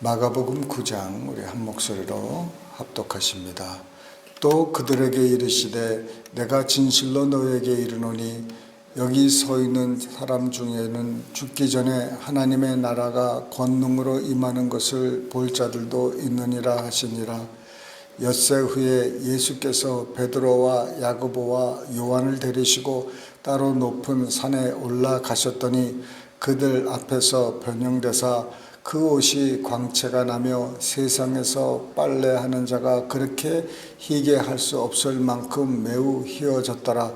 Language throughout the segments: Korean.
마가복음 9장 우리 한 목소리로 합독하십니다. 또 그들에게 이르시되 내가 진실로 너에게 이르노니 여기 서 있는 사람 중에는 죽기 전에 하나님의 나라가 권능으로 임하는 것을 볼 자들도 있느니라 하시니라. 엿새 후에 예수께서 베드로와 야고보와 요한을 데리시고 따로 높은 산에 올라가셨더니 그들 앞에서 변형되사 그 옷이 광채가 나며 세상에서 빨래하는 자가 그렇게 희게 할 수 없을 만큼 매우 희어졌더라.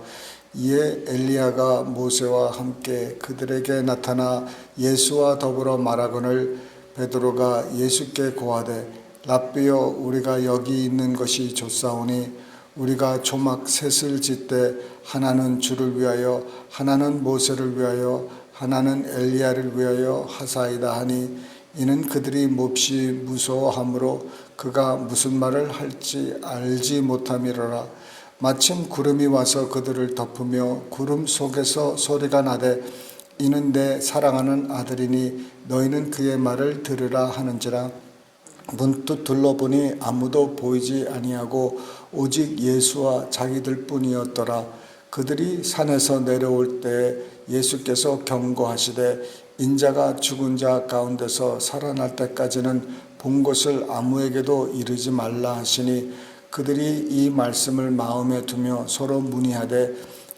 이에 엘리야가 모세와 함께 그들에게 나타나 예수와 더불어 말하거늘 베드로가 예수께 고하되 랍비여 우리가 여기 있는 것이 좋사오니 우리가 조막 셋을 짓되 하나는 주를 위하여 하나는 모세를 위하여 하나는 엘리야를 위하여 하사이다 하니 이는 그들이 몹시 무서워하므로 그가 무슨 말을 할지 알지 못함이로라. 마침 구름이 와서 그들을 덮으며 구름 속에서 소리가 나되 이는 내 사랑하는 아들이니 너희는 그의 말을 들으라 하는지라. 문득 둘러보니 아무도 보이지 아니하고 오직 예수와 자기들 뿐이었더라. 그들이 산에서 내려올 때 예수께서 경고하시되 인자가 죽은 자 가운데서 살아날 때까지는 본 것을 아무에게도 이르지 말라 하시니 그들이 이 말씀을 마음에 두며 서로 문의하되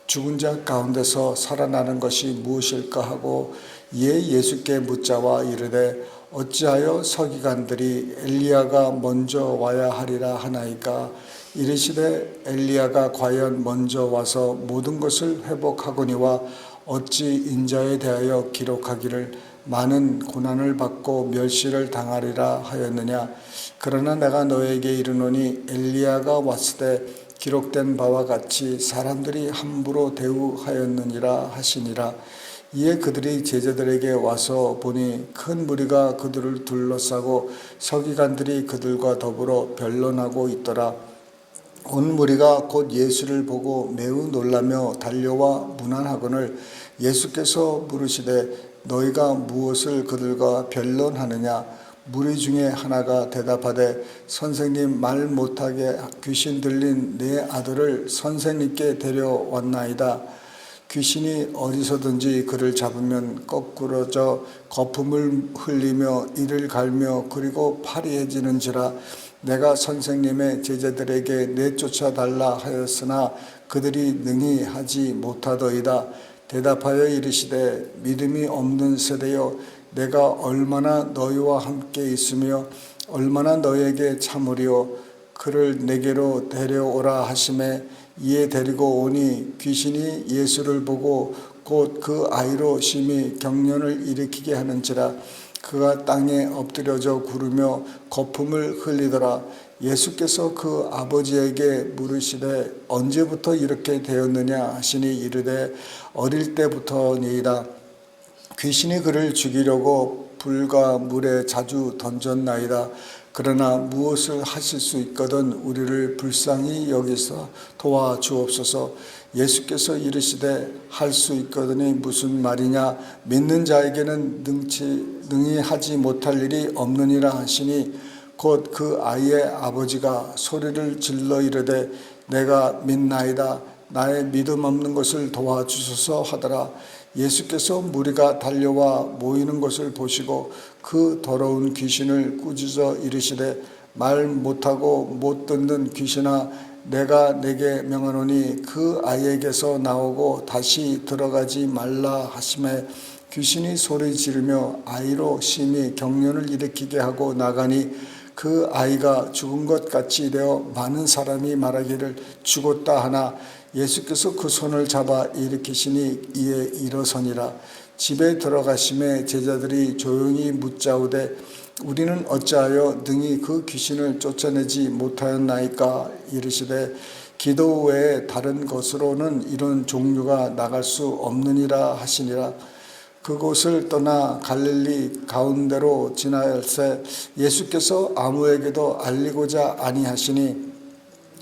죽은 자 가운데서 살아나는 것이 무엇일까 하고 이에 예수께 묻자와 이르되 어찌하여 서기관들이 엘리야가 먼저 와야 하리라 하나이까. 이르시되 엘리야가 과연 먼저 와서 모든 것을 회복하거니와 어찌 인자에 대하여 기록하기를 많은 고난을 받고 멸시를 당하리라 하였느냐. 그러나 내가 너에게 이르노니 엘리야가 왔을 때 기록된 바와 같이 사람들이 함부로 대우하였느니라 하시니라. 이에 그들이 제자들에게 와서 보니 큰 무리가 그들을 둘러싸고 서기관들이 그들과 더불어 변론하고 있더라. 온 무리가 곧 예수를 보고 매우 놀라며 달려와 문안하거늘 예수께서 물으시되 너희가 무엇을 그들과 변론하느냐. 무리 중에 하나가 대답하되 선생님 말 못하게 귀신 들린 내 아들을 선생님께 데려왔나이다. 귀신이 어디서든지 그를 잡으면 거꾸러져 거품을 흘리며 이를 갈며 그리고 파리해지는지라. 내가 선생님의 제자들에게 내쫓아 달라 하였으나 그들이 능히 하지 못하더이다. 대답하여 이르시되 믿음이 없는 세대여 내가 얼마나 너희와 함께 있으며 얼마나 너희에게 참으리요. 그를 내게로 데려오라 하시매 이에 데리고 오니 귀신이 예수를 보고 곧 그 아이로 심히 경련을 일으키게 하는지라. 그가 땅에 엎드려져 구르며 거품을 흘리더라. 예수께서 그 아버지에게 물으시되 언제부터 이렇게 되었느냐 하시니 이르되 어릴 때부터니이다. 귀신이 그를 죽이려고 불과 물에 자주 던졌나이다. 그러나 무엇을 하실 수 있거든 우리를 불쌍히 여기서 도와주옵소서. 예수께서 이르시되 할 수 있거든이 무슨 말이냐. 믿는 자에게는 능히 하지 못할 일이 없느니라 하시니 곧 그 아이의 아버지가 소리를 질러 이르되 내가 믿나이다. 나의 믿음 없는 것을 도와주소서 하더라. 예수께서 무리가 달려와 모이는 것을 보시고 그 더러운 귀신을 꾸짖어 이르시되 말 못하고 못 듣는 귀신아 내가 내게 명하노니 그 아이에게서 나오고 다시 들어가지 말라 하시매 귀신이 소리 지르며 아이로 심히 경련을 일으키게 하고 나가니 그 아이가 죽은 것 같이 되어 많은 사람이 말하기를 죽었다 하나 예수께서 그 손을 잡아 일으키시니 이에 일어서니라. 집에 들어가심에 제자들이 조용히 묻자오되 우리는 어찌하여 능히 그 귀신을 쫓아내지 못하였나이까. 이르시되 기도 외에 다른 것으로는 이런 종류가 나갈 수 없느니라 하시니라. 그곳을 떠나 갈릴리 가운데로 지나갈새 예수께서 아무에게도 알리고자 아니하시니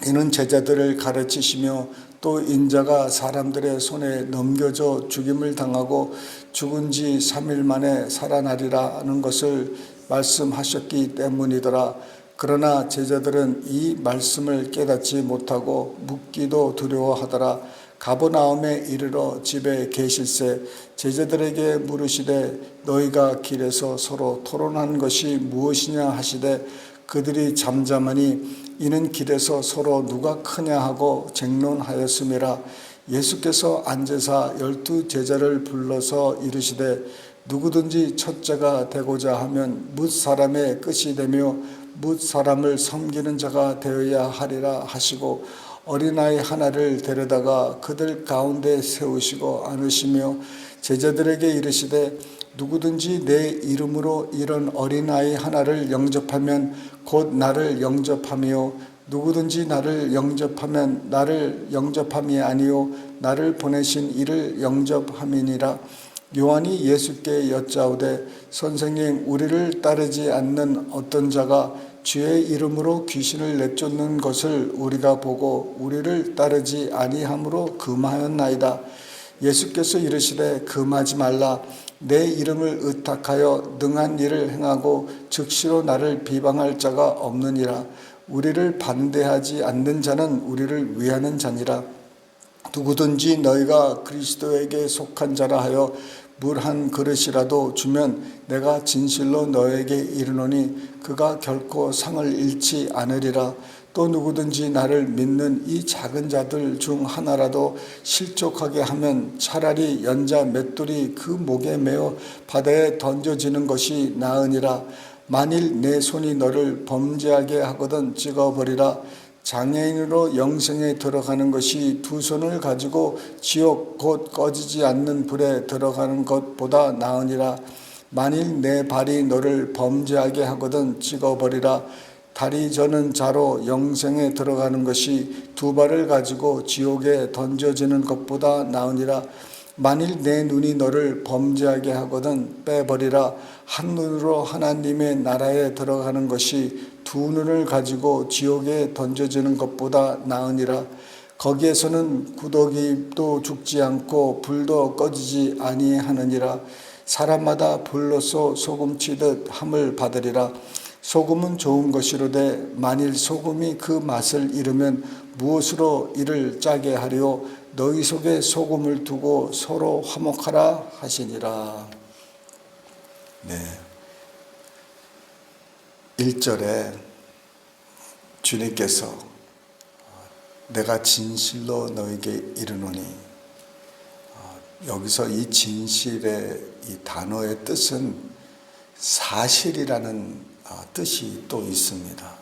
이는 제자들을 가르치시며 또 인자가 사람들의 손에 넘겨져 죽임을 당하고 죽은 지 3일 만에 살아나리라 하는 것을 말씀하셨기 때문이더라. 그러나 제자들은 이 말씀을 깨닫지 못하고 묻기도 두려워하더라. 가버나움에 이르러 집에 계실새 제자들에게 물으시되 너희가 길에서 서로 토론한 것이 무엇이냐 하시되 그들이 잠잠하니 이는 길에서 서로 누가 크냐 하고 쟁론하였음이라. 예수께서 앉으사 12 제자를 불러서 이르시되 누구든지 첫째가 되고자 하면 뭇 사람의 끝이 되며 뭇 사람을 섬기는 자가 되어야 하리라 하시고 어린아이 하나를 데려다가 그들 가운데 세우시고 안으시며 제자들에게 이르시되 누구든지 내 이름으로 이런 어린아이 하나를 영접하면 곧 나를 영접하며 누구든지 나를 영접하면 나를 영접함이 아니요 나를 보내신 이를 영접함이니라. 요한이 예수께 여짜오되 선생님 우리를 따르지 않는 어떤 자가 주의 이름으로 귀신을 내쫓는 것을 우리가 보고 우리를 따르지 아니함으로 금하였나이다. 예수께서 이르시되 금하지 말라. 내 이름을 의탁하여 능한 일을 행하고 즉시로 나를 비방할 자가 없느니라. 우리를 반대하지 않는 자는 우리를 위하는 자니라. 누구든지 너희가 그리스도에게 속한 자라 하여 물 한 그릇이라도 주면 내가 진실로 너에게 이르노니 그가 결코 상을 잃지 않으리라. 또 누구든지 나를 믿는 이 작은 자들 중 하나라도 실족하게 하면 차라리 연자 맷돌이 그 목에 매어 바다에 던져지는 것이 나으니라. 만일 내 손이 너를 범죄하게 하거든 찍어버리라. 장애인으로 영생에 들어가는 것이 두 손을 가지고 지옥 곧 꺼지지 않는 불에 들어가는 것보다 나으니라. 만일 내 발이 너를 범죄하게 하거든 찍어버리라. 다리 저는 자로 영생에 들어가는 것이 두 발을 가지고 지옥에 던져지는 것보다 나으니라. 만일 내 눈이 너를 범죄하게 하거든 빼버리라. 한 눈으로 하나님의 나라에 들어가는 것이 두 눈을 가지고 지옥에 던져지는 것보다 나으니라. 거기에서는 구더기도 죽지 않고 불도 꺼지지 아니하느니라. 사람마다 불로써 소금치듯 함을 받으리라. 소금은 좋은 것이로되 만일 소금이 그 맛을 잃으면 무엇으로 이를 짜게 하리요. 너희 속에 소금을 두고 서로 화목하라 하시니라. 네. 1절에 주님께서 내가 진실로 너에게 이르노니, 여기서 이 진실의 이 단어의 뜻은 사실이라는 뜻이 또 있습니다.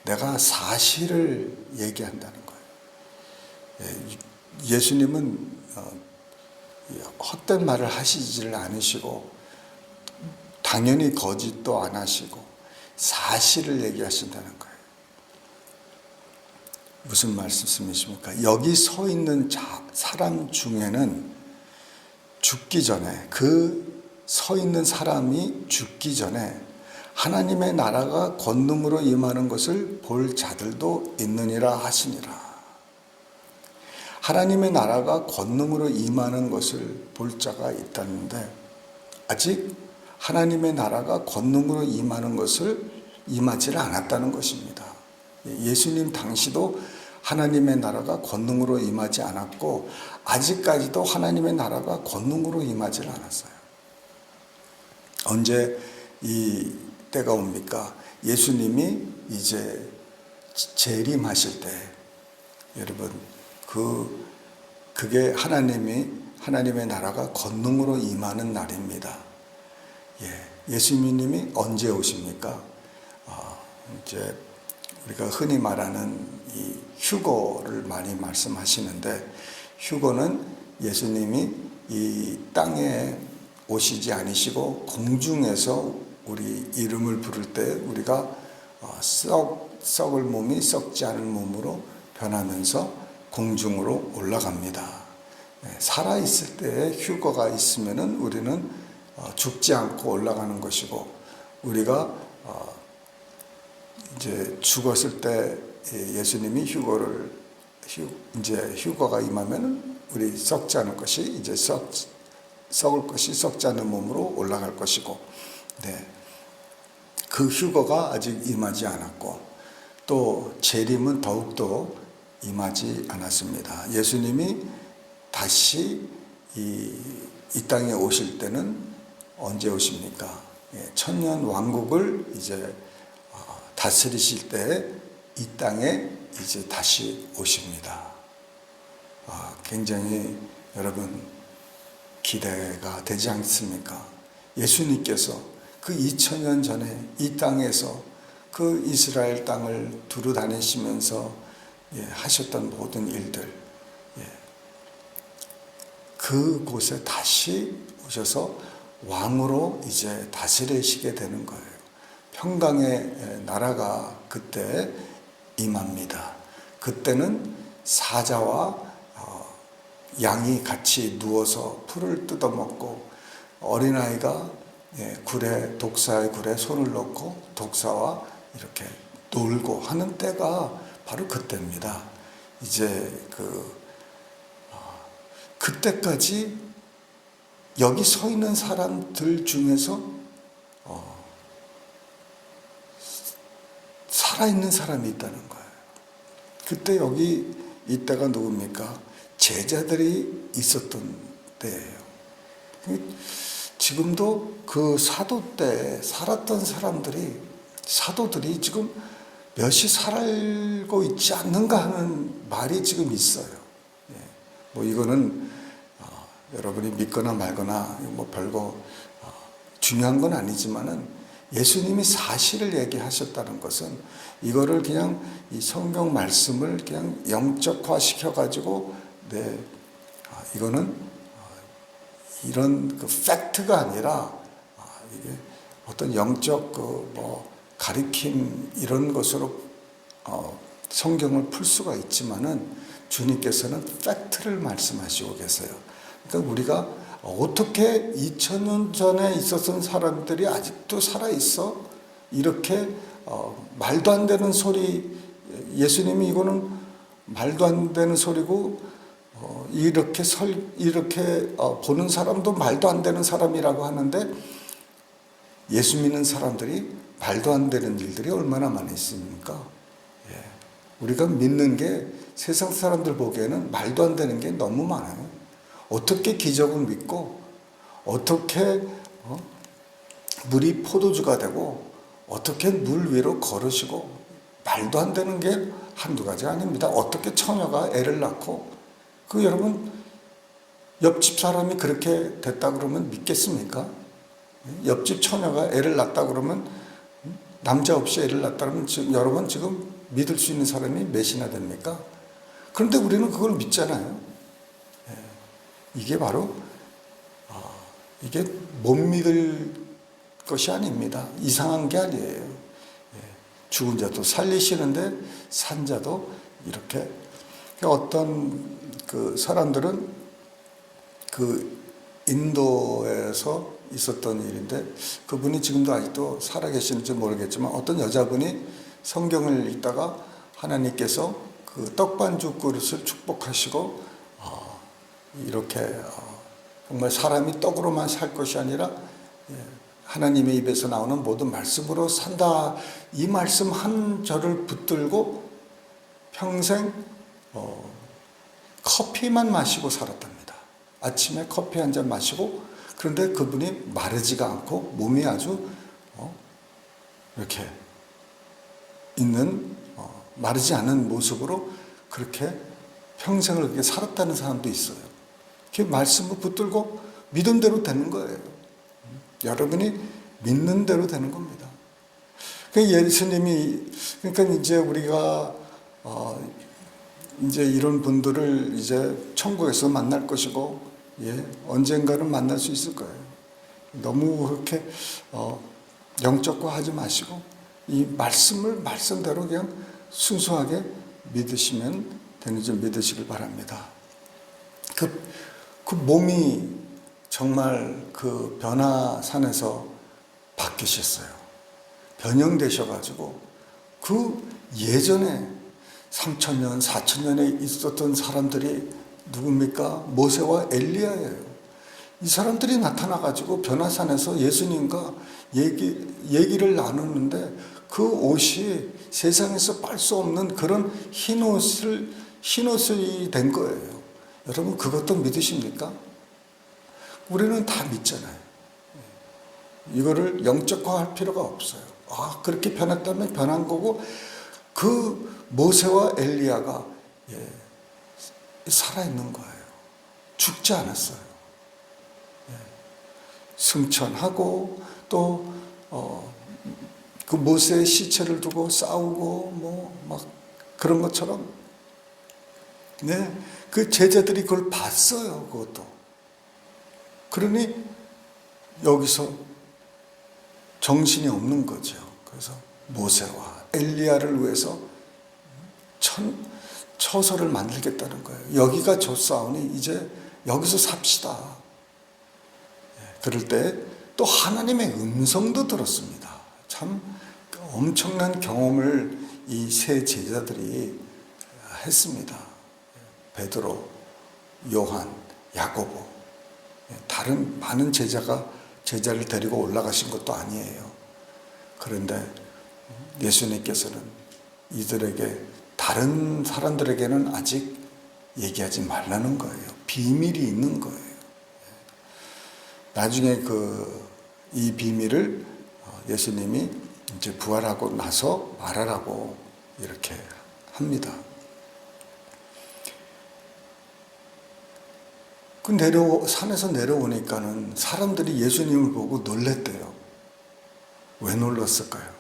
내가 사실을 얘기한다는 거예요. 예수님은 헛된 말을 하시지를 않으시고 당연히 거짓도 안 하시고 사실을 얘기하신다는 거예요. 무슨 말씀이십니까? 여기 서 있는 사람 중에는 죽기 전에, 그 서 있는 사람이 죽기 전에 하나님의 나라가 권능으로 임하는 것을 볼 자들도 있느니라 하시니라. 하나님의 나라가 권능으로 임하는 것을 볼 자가 있다는데 아직 하나님의 나라가 권능으로 임하는 것을 임하지를 않았다는 것입니다. 예수님 당시도 하나님의 나라가 권능으로 임하지 않았고 아직까지도 하나님의 나라가 권능으로 임하지 않았어요. 언제 이 때가 옵니까? 예수님이 이제 재림하실 때, 여러분 그게 하나님의 나라가 권능으로 임하는 날입니다. 예수님이 언제 오십니까? 이제 우리가 흔히 말하는 이 휴거를 많이 말씀하시는데, 휴거는 예수님이 이 땅에 오시지 않으시고 공중에서 우리 이름을 부를 때 우리가 썩을 몸이 썩지 않은 몸으로 변하면서 공중으로 올라갑니다. 살아있을 때 휴거가 있으면은 우리는 죽지 않고 올라가는 것이고, 우리가 이제 죽었을 때 예수님이 휴거가 임하면은 우리 썩지 않을 것이 이제 썩을 것이 썩지 않은 몸으로 올라갈 것이고, 네. 그 휴거가 아직 임하지 않았고 또 재림은 더욱더 임하지 않았습니다. 예수님이 다시 이 땅에 오실 때는 언제 오십니까? 천년 왕국을 이제 다스리실 때 이 땅에 이제 다시 오십니다. 굉장히 여러분 기대가 되지 않습니까? 예수님께서 그 2000년 전에 이 땅에서 그 이스라엘 땅을 두루 다니시면서 하셨던 모든 일들, 그곳에 다시 오셔서 왕으로 이제 다스리시게 되는 거예요. 평강의 나라가 그때 임합니다. 그때는 사자와 양이 같이 누워서 풀을 뜯어먹고 어린아이가 독사의 굴에 손을 넣고 독사와 이렇게 놀고 하는 때가 바로 그때입니다. 이제 그때까지 여기 서 있는 사람들 중에서 살아있는 사람이 있다는 거예요. 그때 여기 이때가 누굽니까? 제자들이 있었던 때예요. 지금도 그 사도 때 살았던 사도들이 지금 몇이 살고 있지 않는가 하는 말이 지금 있어요. 뭐 이거는 여러분이 믿거나 말거나 뭐 별거 중요한 건 아니지만은 예수님이 사실을 얘기하셨다는 것은 이거를 그냥 이 성경 말씀을 그냥 영적화 시켜가지고 이거는 이런 그 팩트가 아니라 이게 어떤 영적 가리킴 이런 것으로 성경을 풀 수가 있지만은 주님께서는 팩트를 말씀하시고 계세요. 그러니까 우리가 어떻게 2000년 전에 있었던 사람들이 아직도 살아있어? 이렇게 말도 안 되는 소리, 예수님이 이거는 말도 안 되는 소리고 이렇게 보는 사람도 말도 안 되는 사람이라고 하는데 예수 믿는 사람들이 말도 안 되는 일들이 얼마나 많이 있습니까? 우리가 믿는 게 세상 사람들 보기에는 말도 안 되는 게 너무 많아요. 어떻게 기적을 믿고 어떻게 물이 포도주가 되고 어떻게 물 위로 걸으시고 말도 안 되는 게 한두 가지 아닙니다. 어떻게 처녀가 애를 낳고 여러분 옆집 사람이 그렇게 됐다 그러면 믿겠습니까? 옆집 처녀가 애를 낳았다 그러면 남자 없이 애를 낳았다 그러면 여러분 지금 믿을 수 있는 사람이 몇이나 됩니까? 그런데 우리는 그걸 믿잖아요. 이게 바로 이게 못 믿을 것이 아닙니다. 이상한 게 아니에요. 죽은 자도 살리시는데 산 자도 이렇게 어떤 그 사람들은 그 인도에서 있었던 일인데 그분이 지금도 아직도 살아계시는지 모르겠지만 어떤 여자분이 성경을 읽다가 하나님께서 그 떡반죽 그릇을 축복하시고 이렇게 정말 사람이 떡으로만 살 것이 아니라 하나님의 입에서 나오는 모든 말씀으로 산다. 이 말씀 한 절을 붙들고 평생 커피만 마시고 살았답니다. 아침에 커피 한 잔 마시고 그런데 그분이 마르지가 않고 몸이 아주 이렇게 있는 마르지 않은 모습으로 그렇게 평생을 그렇게 살았다는 사람도 있어요. 그 말씀을 붙들고 믿은 대로 되는 거예요. 여러분이 믿는 대로 되는 겁니다. 예수님이 그러니까 이제 우리가 이제 이런 분들을 이제 천국에서 만날 것이고 언젠가는 만날 수 있을 거예요. 너무 그렇게 영적화하지 마시고 이 말씀을 말씀대로 그냥 순수하게 믿으시면 되는 줄 믿으시길 바랍니다. 그 몸이 정말 그 변화산에서 바뀌셨어요. 변형되셔가지고 그 예전에 3000년, 4000년에 있었던 사람들이 누굽니까? 모세와 엘리야예요. 이 사람들이 나타나가지고 변화산에서 예수님과 얘기를 나누는데 그 옷이 세상에서 빨 수 없는 그런 흰옷이 된 거예요. 여러분, 그것도 믿으십니까? 우리는 다 믿잖아요. 이거를 영적화할 필요가 없어요. 아, 그렇게 변했다면 변한 거고, 그 모세와 엘리야가 살아있는 거예요. 죽지 않았어요. 승천하고 또 그 모세의 시체를 두고 싸우고 뭐 막 그런 것처럼, 그 제자들이 그걸 봤어요. 그것도. 그러니 여기서 정신이 없는 거죠. 그래서 모세와 엘리야를 위해서 처소를 만들겠다는 거예요. 여기가 좋사오니 이제 여기서 삽시다. 그럴 때 또 하나님의 음성도 들었습니다. 참 엄청난 경험을 이 세 제자들이 했습니다. 베드로, 요한, 야고보, 다른 많은 제자를 데리고 올라가신 것도 아니에요. 그런데 예수님께서는 이들에게, 다른 사람들에게는 아직 얘기하지 말라는 거예요. 비밀이 있는 거예요. 나중에 이 비밀을 예수님이 이제 부활하고 나서 말하라고 이렇게 합니다. 산에서 내려오니까는 사람들이 예수님을 보고 놀랬대요. 왜 놀랐을까요?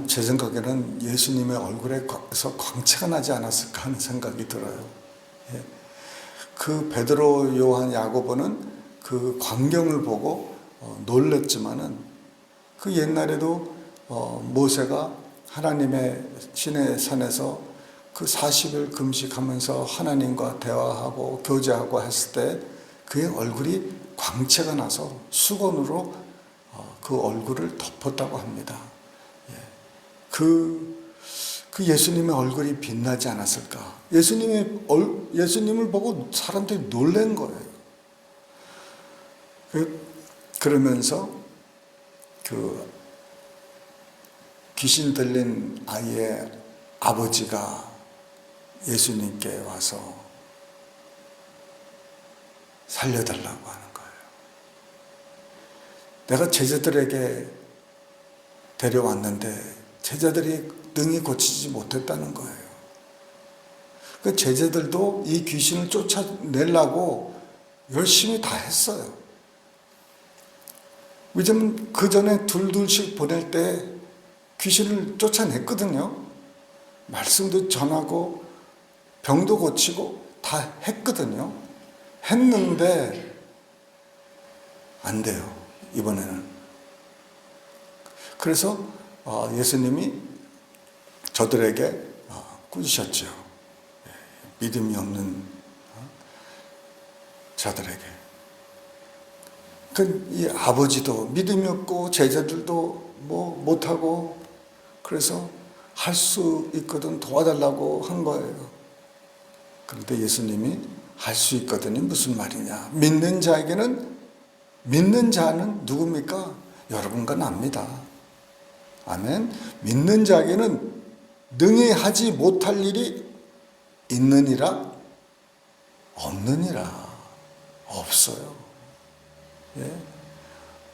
제 생각에는 예수님의 얼굴에서 광채가 나지 않았을까 하는 생각이 들어요. 그 베드로, 요한, 야고보는 그 광경을 보고 놀랬지만은, 그 옛날에도 모세가 하나님의 시내 산에서 그 40일 금식하면서 하나님과 대화하고 교제하고 했을 때 그의 얼굴이 광채가 나서 수건으로 그 얼굴을 덮었다고 합니다. 그 예수님의 얼굴이 빛나지 않았을까? 예수님을 보고 사람들이 놀란 거예요. 그러면서 그 귀신 들린 아이의 아버지가 예수님께 와서 살려달라고 하는 거예요. 내가 제자들에게 데려왔는데 제자들이 능히 고치지 못했다는 거예요. 그 제자들도 이 귀신을 쫓아내려고 열심히 다 했어요. 왜냐면 그 전에 둘씩 보낼 때 귀신을 쫓아냈거든요. 말씀도 전하고 병도 고치고 다 했거든요. 했는데 안 돼요, 이번에는. 그래서 예수님이 저들에게 꾸짖으셨죠. 믿음이 없는 자들에게. 이 아버지도 믿음이 없고 제자들도 뭐 못하고, 그래서 할 수 있거든 도와달라고 한 거예요. 그런데 예수님이 할 수 있거든이 무슨 말이냐. 믿는 자는 누굽니까? 여러분과 납니다. 아멘. 믿는 자에게는 능히 하지 못할 일이 있느니라 없느니라. 없어요.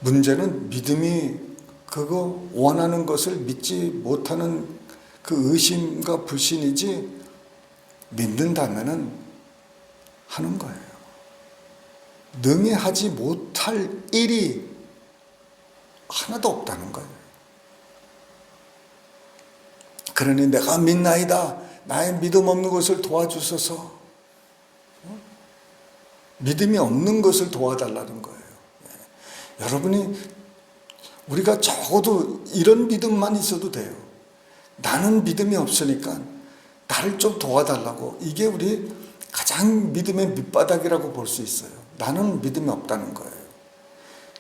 문제는 믿음이 그거 원하는 것을 믿지 못하는 그 의심과 불신이지, 믿는다면은 하는 거예요. 능히 하지 못할 일이 하나도 없다는 거예요. 그러니 내가 믿나이다. 나의 믿음 없는 것을 도와주소서. 믿음이 없는 것을 도와달라는 거예요. 여러분이, 우리가 적어도 이런 믿음만 있어도 돼요. 나는 믿음이 없으니까 나를 좀 도와달라고. 이게 우리 가장 믿음의 밑바닥이라고 볼 수 있어요. 나는 믿음이 없다는 거예요.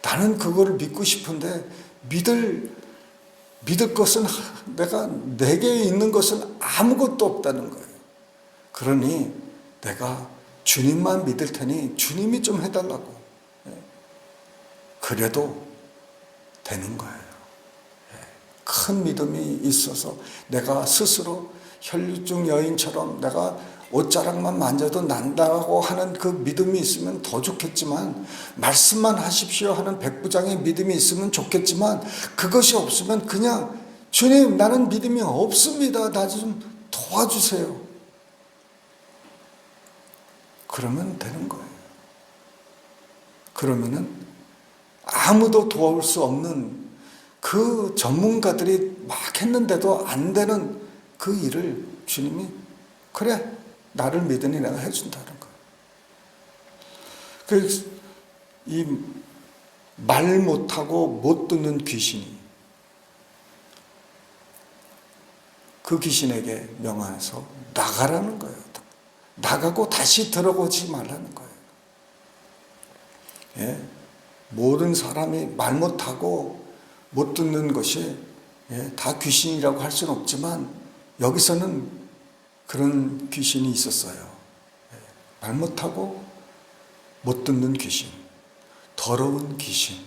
나는 그거를 믿고 싶은데 믿을 것은, 내게 있는 것은 아무것도 없다는 거예요. 그러니 내가 주님만 믿을 테니 주님이 좀 해달라고. 그래도 되는 거예요. 큰 믿음이 있어서 내가 스스로 혈류증 여인처럼 내가 옷자락만 만져도 난다고 하는 그 믿음이 있으면 더 좋겠지만, 말씀만 하십시오 하는 백부장의 믿음이 있으면 좋겠지만, 그것이 없으면 그냥 주님 나는 믿음이 없습니다, 나 좀 도와주세요, 그러면 되는 거예요. 그러면은 아무도 도와줄 수 없는 그 전문가들이 막 했는데도 안 되는 그 일을 주님이 그래 나를 믿으니 내가 해준다는 거예요. 그래서 이 말 못하고 못 듣는 귀신이 그 귀신에게 명하여서 나가라는 거예요. 나가고 다시 들어오지 말라는 거예요. 예? 모든 사람이 말 못하고 못 듣는 것이 다 귀신이라고 할 수는 없지만, 여기서는 그런 귀신이 있었어요. 말 못하고 못 듣는 귀신, 더러운 귀신,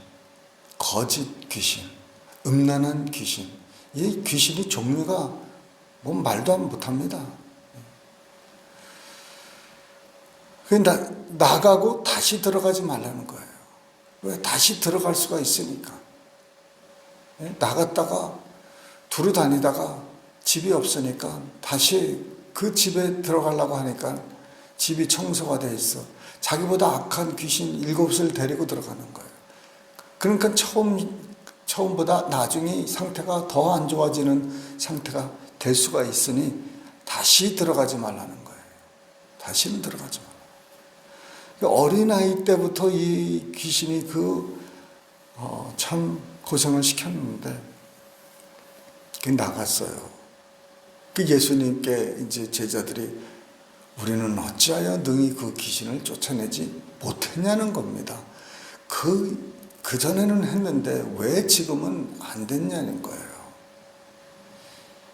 거짓 귀신, 음란한 귀신. 이 귀신이 종류가 뭐 말도 못합니다. 그러니까 나가고 다시 들어가지 말라는 거예요. 왜? 다시 들어갈 수가 있으니까. 나갔다가 두루 다니다가 집이 없으니까 다시 그 집에 들어가려고 하니까 집이 청소가 돼 있어. 자기보다 악한 귀신 7을 데리고 들어가는 거예요. 그러니까 처음보다 나중에 상태가 더 안 좋아지는 상태가 될 수가 있으니 다시 들어가지 말라는 거예요. 다시는 들어가지 말라. 어린아이 때부터 이 귀신이 참 고생을 시켰는데, 나갔어요. 예수님께 이제 제자들이 우리는 어찌하여 능히 그 귀신을 쫓아내지 못했냐는 겁니다. 그전에는 했는데 왜 지금은 안 됐냐는 거예요.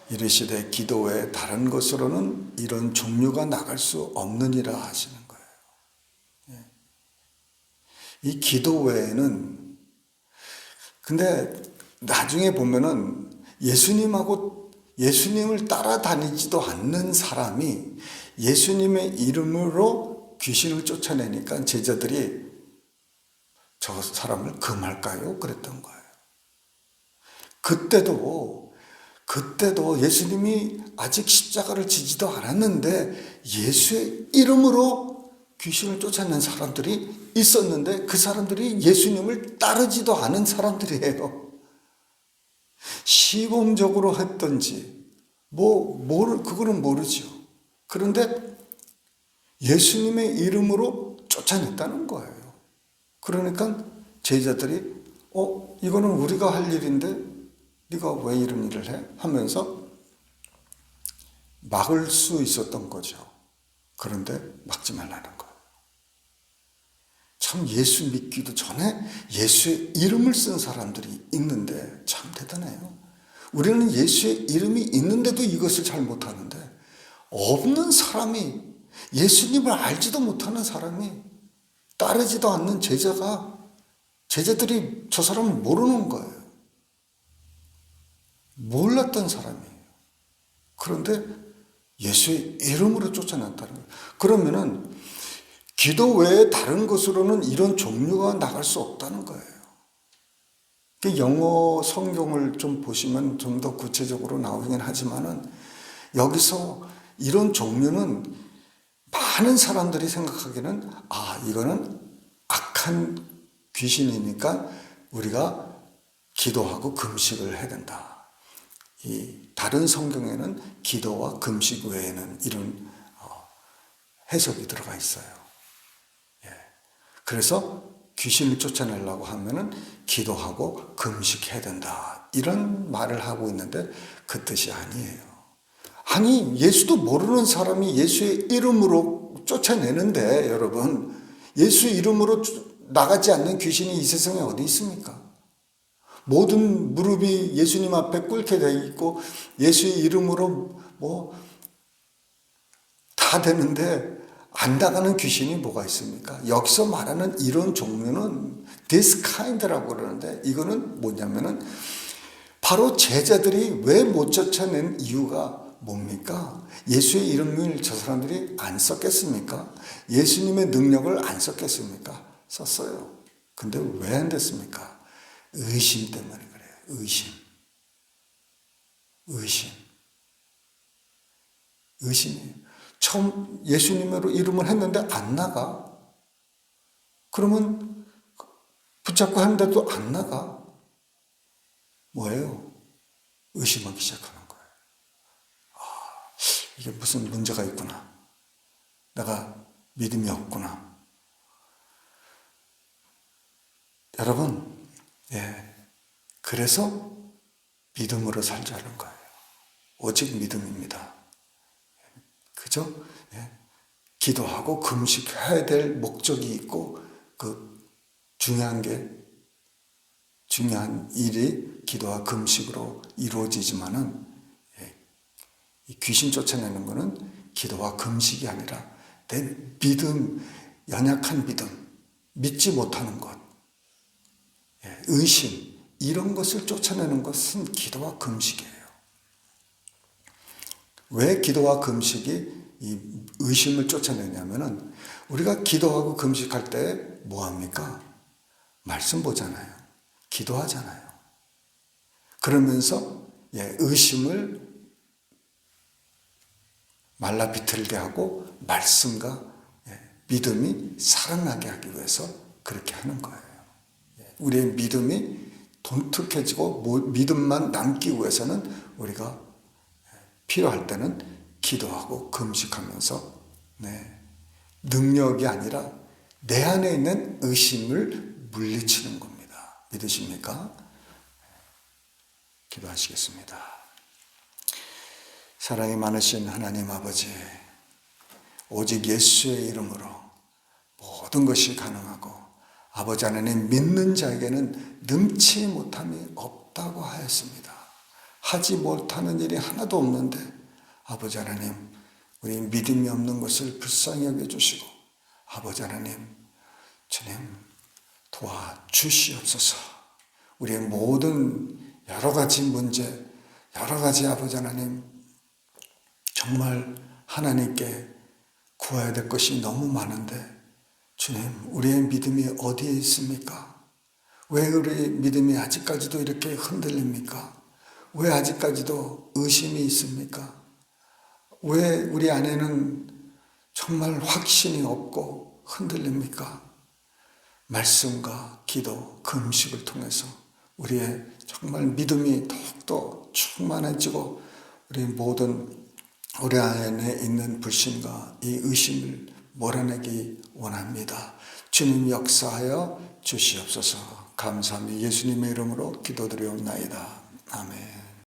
이르시되 기도 외에 다른 것으로는 이런 종류가 나갈 수 없느니라 하시는 거예요. 이 기도 외에는, 근데 나중에 보면은 예수님을 따라다니지도 않는 사람이 예수님의 이름으로 귀신을 쫓아내니까 제자들이 저 사람을 금할까요? 그랬던 거예요. 그때도 예수님이 아직 십자가를 지지도 않았는데 예수의 이름으로 귀신을 쫓아낸 사람들이 있었는데, 그 사람들이 예수님을 따르지도 않은 사람들이에요. 시범적으로 했던지 그거는 모르죠. 그런데 예수님의 이름으로 쫓아냈다는 거예요. 그러니까 제자들이 이거는 우리가 할 일인데 네가 왜 이런 일을 해? 하면서 막을 수 있었던 거죠. 그런데 막지 말라는 거예요. 참 예수 믿기도 전에 예수의 이름을 쓴 사람들이 있는데 참 대단해요. 우리는 예수의 이름이 있는데도 이것을 잘 못하는데, 없는 사람이, 예수님을 알지도 못하는 사람이, 따르지도 않는 제자들이 저 사람을 모르는 거예요. 몰랐던 사람이에요. 그런데 예수의 이름으로 쫓아냈다는 거예요. 그러면은 기도 외에 다른 것으로는 이런 종류가 나갈 수 없다는 거예요. 영어 성경을 좀 보시면 좀 더 구체적으로 나오긴 하지만은, 여기서 이런 종류는 많은 사람들이 생각하기는 이거는 악한 귀신이니까 우리가 기도하고 금식을 해야 된다. 이 다른 성경에는 기도와 금식 외에는 이런 해석이 들어가 있어요. 그래서 귀신을 쫓아내려고 하면은 기도하고 금식해야 된다, 이런 말을 하고 있는데 그 뜻이 아니에요. 아니, 예수도 모르는 사람이 예수의 이름으로 쫓아내는데, 여러분, 예수 이름으로 나가지 않는 귀신이 이 세상에 어디 있습니까? 모든 무릎이 예수님 앞에 꿇게 돼 있고 예수의 이름으로 다 되는데, 안 나가는 귀신이 뭐가 있습니까? 여기서 말하는 이런 종류는 this kind라고 그러는데 이거는 뭐냐면은 바로 제자들이 왜 못 쫓아낸 이유가 뭡니까? 예수의 이름을 저 사람들이 안 썼겠습니까? 예수님의 능력을 안 썼겠습니까? 썼어요. 근데 왜 안 됐습니까? 의심 때문에 그래요. 의심이에요. 처음 예수님으로 이름을 했는데 안 나가. 그러면 붙잡고 하는데도 안 나가. 뭐예요? 의심하기 시작하는 거예요. 이게 무슨 문제가 있구나. 내가 믿음이 없구나. 여러분, 그래서 믿음으로 살자는 거예요. 오직 믿음입니다. 그죠? 기도하고 금식해야 될 목적이 있고 그 중요한 일이 기도와 금식으로 이루어지지만은 이 귀신 쫓아내는 것은 기도와 금식이 아니라 내 믿음, 연약한 믿음, 믿지 못하는 것, 의심 이런 것을 쫓아내는 것은 기도와 금식이에요. 왜 기도와 금식이 이 의심을 쫓아내냐면은 우리가 기도하고 금식할 때 뭐 합니까? 말씀 보잖아요. 기도하잖아요. 그러면서 의심을 말라 비틀게 하고 말씀과 믿음이 살아나게 하기 위해서 그렇게 하는 거예요. 우리의 믿음이 돈특해지고 믿음만 남기 위해서는 우리가 필요할 때는 기도하고 금식하면서 능력이 아니라 내 안에 있는 의심을 물리치는 겁니다. 믿으십니까? 기도하시겠습니다. 사랑이 많으신 하나님 아버지, 오직 예수의 이름으로 모든 것이 가능하고 아버지 하나님 믿는 자에게는 능치 못함이 없다고 하였습니다. 하지 못하는 일이 하나도 없는데 아버지 하나님 우리 믿음이 없는 것을 불쌍히 여겨주시고 아버지 하나님 주님 도와주시옵소서. 우리의 모든 여러 가지 문제, 여러 가지 아버지 하나님 정말 하나님께 구해야 될 것이 너무 많은데 주님 우리의 믿음이 어디에 있습니까? 왜 우리 믿음이 아직까지도 이렇게 흔들립니까? 왜 아직까지도 의심이 있습니까? 왜 우리 안에는 정말 확신이 없고 흔들립니까? 말씀과 기도, 금식을 통해서 우리의 정말 믿음이 더욱더 충만해지고 우리 모든 우리 안에 있는 불신과 이 의심을 몰아내기 원합니다. 주님 역사하여 주시옵소서. 감사합니다. 예수님의 이름으로 기도드리옵나이다. 아멘.